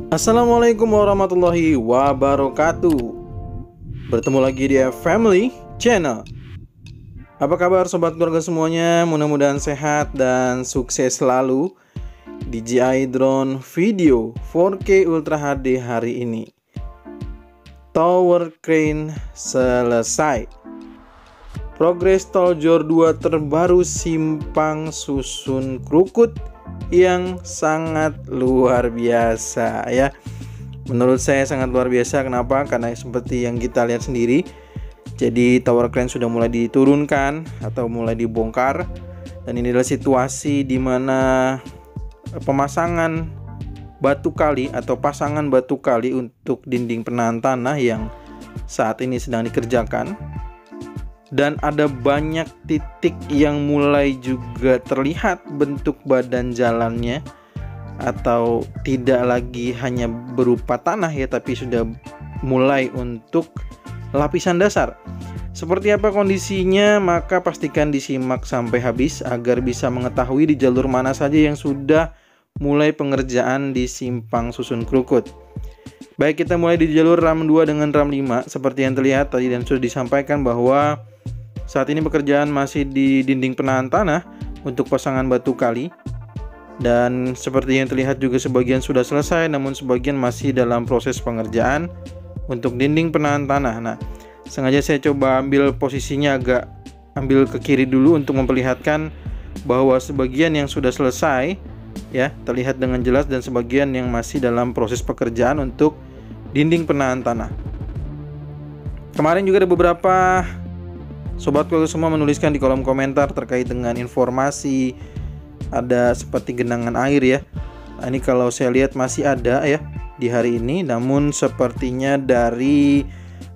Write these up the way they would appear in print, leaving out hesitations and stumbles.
Assalamualaikum warahmatullahi wabarakatuh. Bertemu lagi di Family Channel. Apa kabar sobat keluarga semuanya? Mudah-mudahan sehat dan sukses selalu. DJI drone video 4K Ultra HD hari ini. Tower crane selesai. Progres tol Jor 2 terbaru simpang susun Krukut yang sangat luar biasa ya. Menurut saya sangat luar biasa. Kenapa? Karena seperti yang kita lihat sendiri, jadi tower crane sudah mulai diturunkan atau mulai dibongkar, dan ini adalah situasi di mana pemasangan batu kali atau pasangan batu kali untuk dinding penahan tanah yang saat ini sedang dikerjakan. Dan ada banyak titik yang mulai juga terlihat bentuk badan jalannya, atau tidak lagi hanya berupa tanah ya, tapi sudah mulai untuk lapisan dasar. Seperti apa kondisinya? Maka pastikan disimak sampai habis agar bisa mengetahui di jalur mana saja yang sudah mulai pengerjaan di simpang susun Krukut. Baik, kita mulai di jalur RAM 2 dengan RAM 5. Seperti yang terlihat tadi dan sudah disampaikan bahwa saat ini pekerjaan masih di dinding penahan tanah untuk pasangan batu kali. Dan seperti yang terlihat juga sebagian sudah selesai, namun sebagian masih dalam proses pengerjaan untuk dinding penahan tanah. Nah, sengaja saya coba ambil posisinya ambil ke kiri dulu untuk memperlihatkan bahwa sebagian yang sudah selesai ya, terlihat dengan jelas, dan sebagian yang masih dalam proses pekerjaan untuk dinding penahan tanah. Kemarin juga ada beberapa sobat keluarga semua menuliskan di kolom komentar terkait dengan informasi ada seperti genangan air ya. Nah, ini kalau saya lihat masih ada ya di hari ini, namun sepertinya dari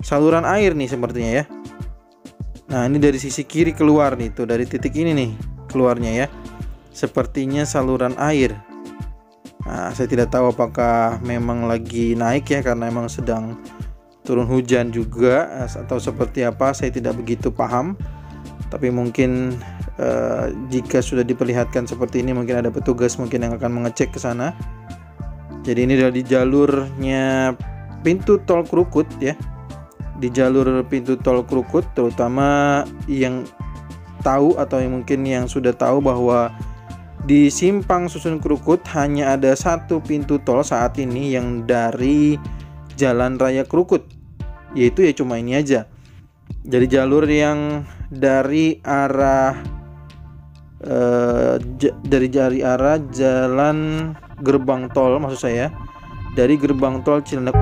saluran air nih sepertinya ya. Nah, ini dari sisi kiri keluar nih, tuh dari titik ini nih keluarnya ya. Sepertinya saluran air. Nah, saya tidak tahu apakah memang lagi naik ya karena memang sedang turun hujan juga, atau seperti apa, saya tidak begitu paham. Tapi mungkin jika sudah diperlihatkan seperti ini, mungkin ada petugas mungkin yang akan mengecek ke sana. Jadi ini adalah di jalurnya pintu tol Krukut ya. Di jalur pintu tol Krukut, terutama yang tahu atau yang mungkin yang sudah tahu bahwa di simpang susun Krukut hanya ada satu pintu tol saat ini yang dari Jalan Raya Krukut, yaitu ya cuma ini aja. Jadi jalur yang dari arah jalan gerbang tol, maksud saya dari gerbang tol Cilandak.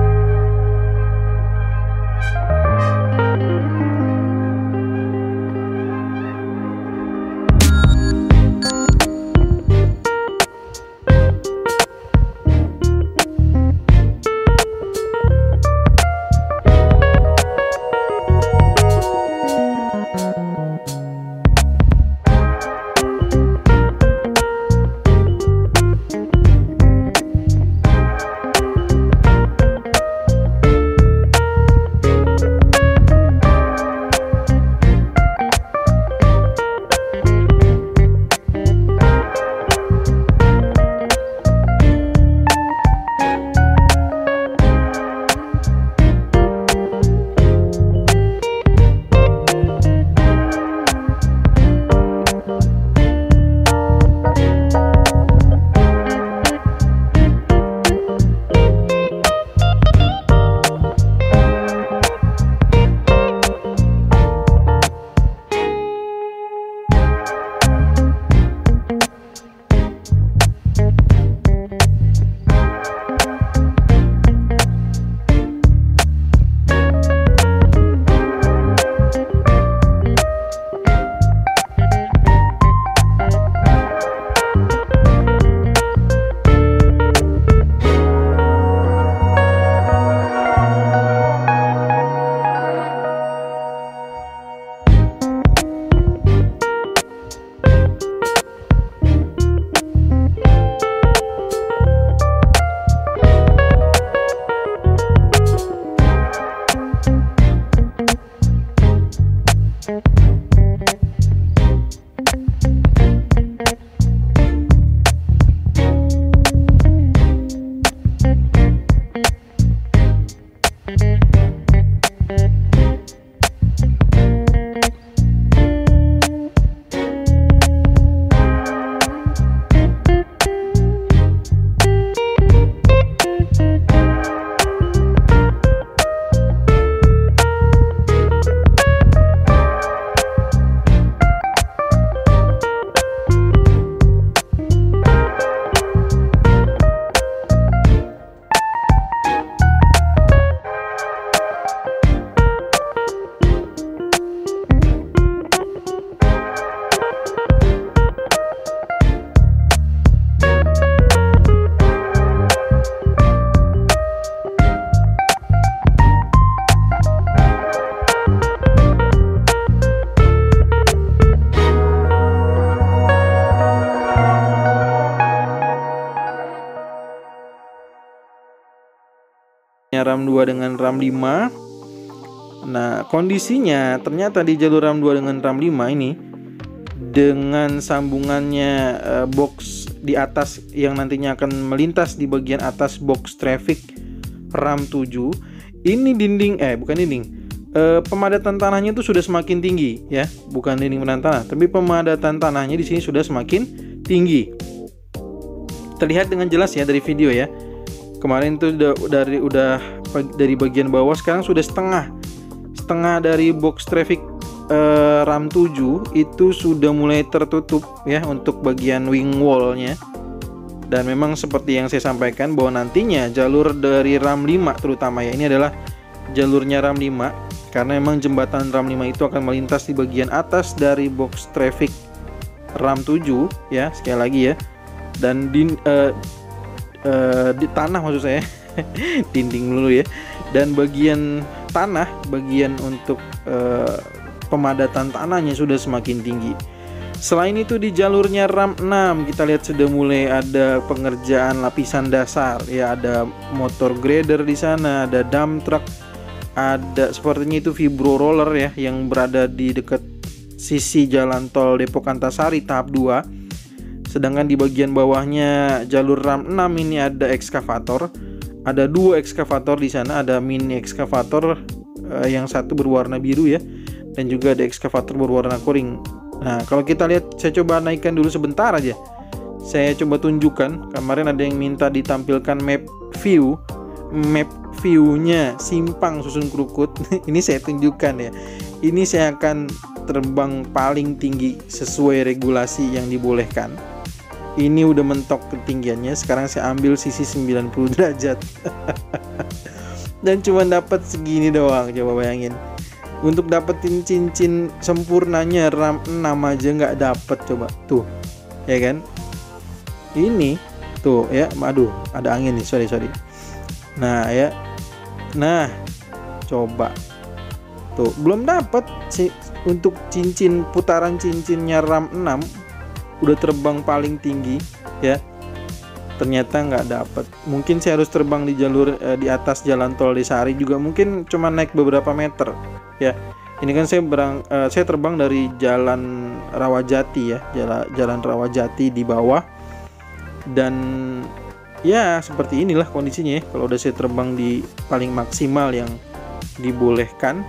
jalurnya RAM 2 dengan RAM 5. Nah, kondisinya ternyata di jalur RAM 2 dengan RAM 5 ini dengan sambungannya box di atas yang nantinya akan melintas di bagian atas box traffic RAM 7, ini pemadatan tanahnya itu sudah semakin tinggi ya, bukan dinding penahan tanah, tapi pemadatan tanahnya di sini sudah semakin tinggi. Terlihat dengan jelas ya dari video ya. Kemarin itu dari bagian bawah, sekarang sudah setengah dari box traffic RAM 7 itu sudah mulai tertutup ya untuk bagian wing wallnya. Dan memang seperti yang saya sampaikan bahwa nantinya jalur dari RAM 5 terutama ya, ini adalah jalurnya RAM 5 karena memang jembatan RAM 5 itu akan melintas di bagian atas dari box traffic RAM 7 ya, sekali lagi ya. Dan di tanah maksud saya dinding dulu ya. Dan bagian tanah, bagian untuk pemadatan tanahnya sudah semakin tinggi. Selain itu di jalurnya RAM 6 kita lihat sudah mulai ada pengerjaan lapisan dasar ya, ada motor grader di sana, ada dump truck, ada sepertinya itu vibro roller ya yang berada di dekat sisi jalan tol Depok Antasari tahap 2. Sedangkan di bagian bawahnya jalur RAM 6 ini ada ekskavator. Ada 2 ekskavator di sana, ada mini ekskavator yang satu berwarna biru ya, dan juga ada ekskavator berwarna kuning. Nah, kalau kita lihat, saya coba naikkan dulu sebentar aja. Saya coba tunjukkan. Kemarin ada yang minta ditampilkan map view-nya simpang Susun Krukut. Ini saya tunjukkan ya. Ini saya akan terbang paling tinggi sesuai regulasi yang dibolehkan. Ini udah mentok ketinggiannya. Sekarang saya ambil sisi 90 derajat. Dan cuma dapat segini doang, coba bayangin. Untuk dapetin cincin sempurnanya RAM 6 aja nggak dapet, coba tuh ya kan. Ini tuh ya, aduh ada angin nih, sorry. Nah ya, nah coba tuh belum dapet untuk cincin, putaran cincinnya RAM 6 udah terbang paling tinggi ya, ternyata nggak dapet. Mungkin saya harus terbang di jalur di atas jalan tol Desari juga, mungkin cuma naik beberapa meter ya. Ini kan saya terbang dari jalan Rawajati ya, jalan Rawajati di bawah. Dan ya seperti inilah kondisinya ya, kalau udah saya terbang di paling maksimal yang dibolehkan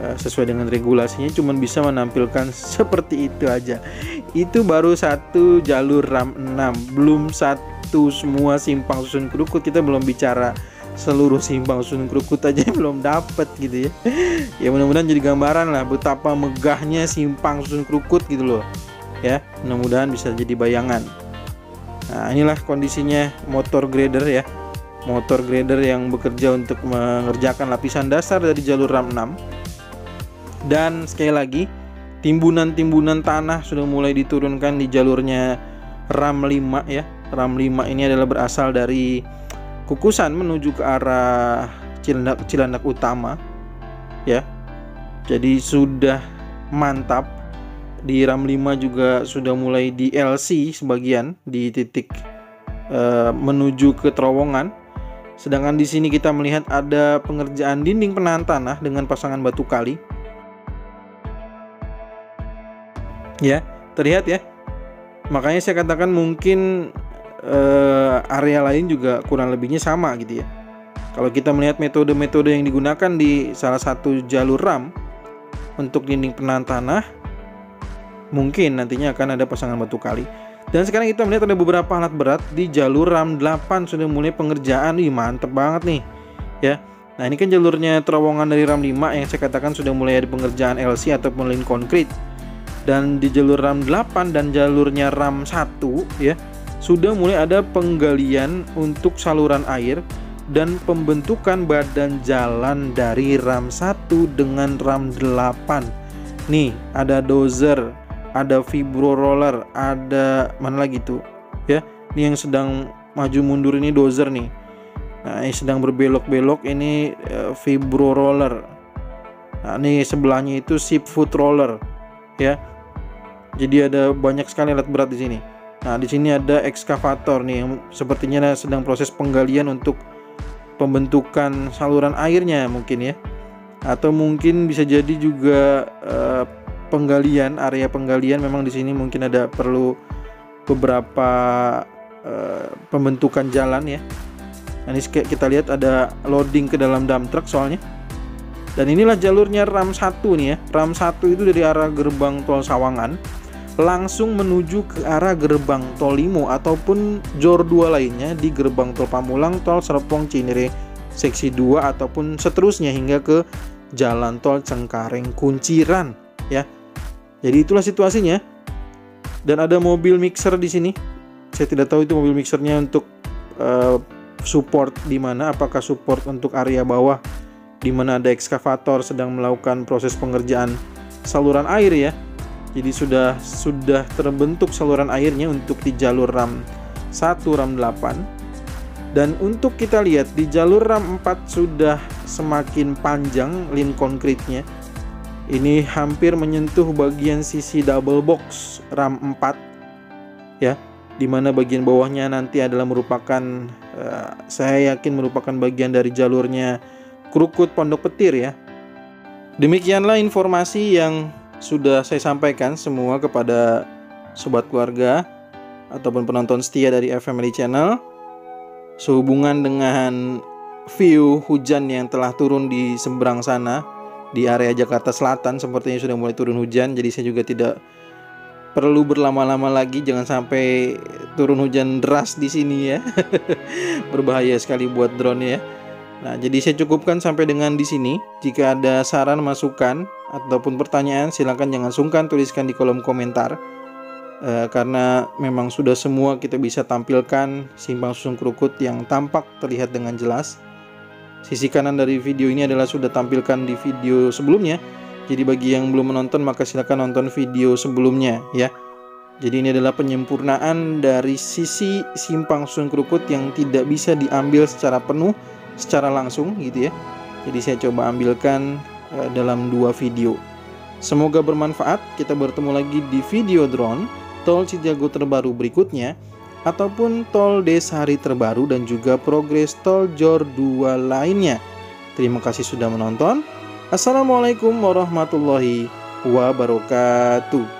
sesuai dengan regulasinya, cuman bisa menampilkan seperti itu aja. Itu baru satu jalur RAM 6, belum satu semua simpang Susun Krukut. Kita belum bicara seluruh simpang Susun Krukut aja belum dapet gitu ya. Ya mudah-mudahan jadi gambaran lah betapa megahnya simpang Susun Krukut gitu loh ya. Mudah-mudahan bisa jadi bayangan. Nah, inilah kondisinya motor grader ya. Motor grader yang bekerja untuk mengerjakan lapisan dasar dari jalur RAM 6. Dan sekali lagi, timbunan-timbunan tanah sudah mulai diturunkan di jalurnya RAM 5 ya. RAM 5 ini adalah berasal dari Kukusan menuju ke arah Cilandak Utama ya. Jadi sudah mantap. Di RAM 5 juga sudah mulai di LC sebagian di titik menuju ke terowongan. Sedangkan di sini kita melihat ada pengerjaan dinding penahan tanah dengan pasangan batu kali. Ya, terlihat ya. Makanya saya katakan mungkin area lain juga kurang lebihnya sama gitu ya. Kalau kita melihat metode-metode yang digunakan di salah satu jalur RAM untuk dinding penahan tanah, mungkin nantinya akan ada pasangan batu kali. Dan sekarang kita melihat ada beberapa alat berat di jalur RAM 8 sudah mulai pengerjaan. Wih, mantep banget nih ya. Nah, ini kan jalurnya terowongan dari RAM 5 yang saya katakan sudah mulai ada pengerjaan LC ataupun line konkrit. Dan di jalur RAM 8 dan jalurnya RAM 1 ya, sudah mulai ada penggalian untuk saluran air dan pembentukan badan jalan dari RAM 1 dengan RAM 8. Nih, ada dozer, ada vibro roller, ada mana lagi tuh? Ya, ini yang sedang maju mundur ini dozer nih. Nah, ini sedang berbelok-belok ini vibro roller. Nah, ini sebelahnya itu ship foot roller. Ya. Jadi ada banyak sekali alat berat di sini. Nah, di sini ada ekskavator nih yang sepertinya sedang proses penggalian untuk pembentukan saluran airnya mungkin ya, atau mungkin bisa jadi juga penggalian, area penggalian. Memang di sini mungkin ada perlu beberapa pembentukan jalan ya. Nah, ini kita lihat ada loading ke dalam dump truck soalnya. Dan inilah jalurnya RAM 1 nih ya. RAM 1 itu dari arah gerbang tol Sawangan langsung menuju ke arah gerbang tol Limo ataupun JOR 2 lainnya di gerbang tol Pamulang, tol Serpong Cinere seksi 2 ataupun seterusnya hingga ke jalan tol Cengkareng Kunciran ya. Jadi itulah situasinya. Dan ada mobil mixer di sini. Saya tidak tahu itu mobil mixernya untuk support di mana, apakah support untuk area bawah di mana ada ekskavator sedang melakukan proses pengerjaan saluran air ya. Jadi sudah terbentuk saluran airnya untuk di jalur RAM 1, RAM 8. Dan untuk kita lihat di jalur RAM 4 sudah semakin panjang lin konkretnya. Ini hampir menyentuh bagian sisi double box RAM 4 ya, dimana bagian bawahnya nanti adalah merupakan saya yakin merupakan bagian dari jalurnya Krukut Pondok Petir ya. Demikianlah informasi yang sudah saya sampaikan semua kepada sobat keluarga ataupun penonton setia dari Family Channel sehubungan dengan view hujan yang telah turun di seberang sana di area Jakarta Selatan. Sepertinya sudah mulai turun hujan, jadi saya juga tidak perlu berlama-lama lagi, jangan sampai turun hujan deras di sini ya. Berbahaya sekali buat drone ya. Nah, jadi saya cukupkan sampai dengan di sini. Jika ada saran, masukan ataupun pertanyaan, silakan jangan sungkan tuliskan di kolom komentar. Karena memang sudah semua kita bisa tampilkan simpang susun Krukut yang tampak terlihat dengan jelas. Sisi kanan dari video ini adalah sudah tampilkan di video sebelumnya. Jadi bagi yang belum menonton maka silakan nonton video sebelumnya ya. Jadi ini adalah penyempurnaan dari sisi simpang susun Krukut yang tidak bisa diambil secara penuh, secara langsung gitu ya. Jadi saya coba ambilkan dalam 2 video. Semoga bermanfaat. Kita bertemu lagi di video drone tol Cijago terbaru berikutnya, ataupun tol Desari terbaru dan juga progres tol JOR 2 lainnya. Terima kasih sudah menonton. Assalamualaikum warahmatullahi wabarakatuh.